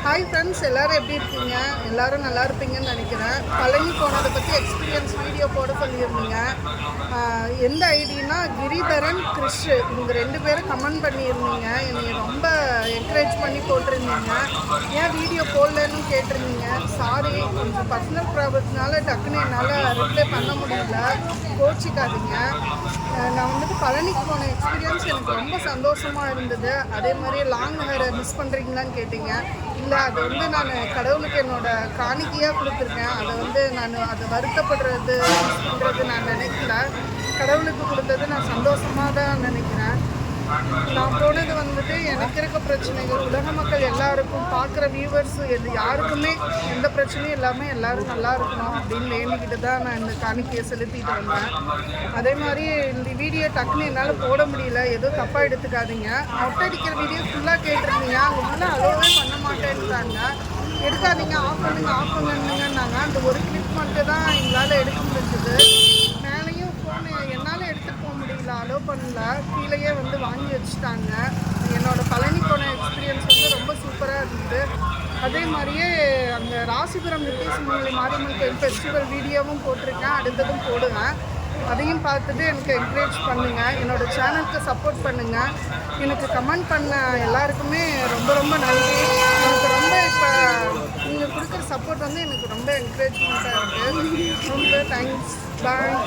Hi friends, எல்லோரும் எப்படி இருக்கீங்க? எல்லோரும் நல்லா இருப்பீங்கன்னு நினைக்கிறேன். பழனி போனதை பற்றி எக்ஸ்பீரியன்ஸ் வீடியோ போட சொல்லியிருந்தீங்க. எந்த ஐடினா கிரிதரன் கிறிஷ், இவங்க 2 பேரும் கமெண்ட் பண்ணியிருந்தீங்க. என்னை ரொம்ப என்கரேஜ் பண்ணி போட்டிருந்தீங்க. ஏன் வீடியோ போடலன்னு கேட்டிருந்தீங்க. சாரி, கொஞ்சம் பர்சனல் ப்ராப்ளத்தினால டக்குன்னு என்னால் ரிப்ளை பண்ண முடியல, கோச்சிக்காதீங்க. நான் வந்துட்டு பழனிக்கு போன எக்ஸ்பீரியன்ஸ் எனக்கு ரொம்ப சந்தோஷமாக இருந்தது. அதே மாதிரி லாங் ஹேரை மிஸ் பண்ணுறீங்களான்னு கேட்டிங்க. இல்லை, அது வந்து நான் கடவுளுக்கு என்னோடய காணிக்கையாக கொடுத்துருக்கேன். அதை வருத்தப்படுறது மிஸ் பண்ணுறது நான் நினைக்கல. கடவுளுக்கு கொடுத்தது நான் சந்தோஷமாக தான் நினைக்கிறேன். நான் போனது வந்துட்டு எனக்கு இருக்க பிரச்சனைகள் உலக மக்கள் எல்லாருக்கும், பார்க்குற வியூவர்ஸ் யாருக்குமே எந்த பிரச்சனையும் இல்லாமல் எல்லோரும் நல்லா இருக்கணும் அப்படின்னு வேண்டிக்கிட்டு தான் நான் இந்த காணிக்கையை செலுத்திட்டு வந்தேன். அதே மாதிரி இந்த வீடியோ டக்குன்னு என்னால் போட முடியல, எதுவும் தப்பாக எடுத்துக்காதீங்க. மொட்டை அடிக்கிற வீடியோ ஃபுல்லாக கேட்டிருந்தீங்க. அவங்க ஃபுல்லாக அலோவே பண்ண மாட்டேன்ட்டாங்க. எடுக்காதீங்க, ஆஃப் பண்ணுங்கன்னாங்க. அந்த ஒரு கிளிப் மட்டும் தான் எங்களால் எடுக்க முடிஞ்சது. மேலேயும் ஃபோனு என்னால் எடுத்துகிட்டு போக முடியல, அலோவ் பண்ணல. கீழேயே வந்து வாங்கி வச்சுட்டாங்க. என்னோடய பழனி போன எக்ஸ்பீரியன்ஸ் வந்து ரொம்ப சூப்பராக இருந்தது. அதே மாதிரியே அங்கே ராசிபுரம் நித்தியசுமங்கலி மாரியம்மன் கோயில் ஃபெஸ்டிவல் வீடியோவும் போட்டிருக்கேன், அடுத்ததும் போடுவேன். அதையும் பார்த்துட்டு எனக்கு என்கரேஜ் பண்ணுங்கள், என்னோடய சேனலுக்கு சப்போர்ட் பண்ணுங்கள். எனக்கு கமெண்ட் பண்ண எல்லாருக்குமே ரொம்ப ரொம்ப நன்றி. எனக்கு ரொம்ப இப்போ நீங்கள் கொடுக்குற சப்போர்ட் வந்து எனக்கு ரொம்ப என்கரேஜ்மெண்ட்டாக இருக்குது. ரொம்ப தேங்க்ஸ். பாய்.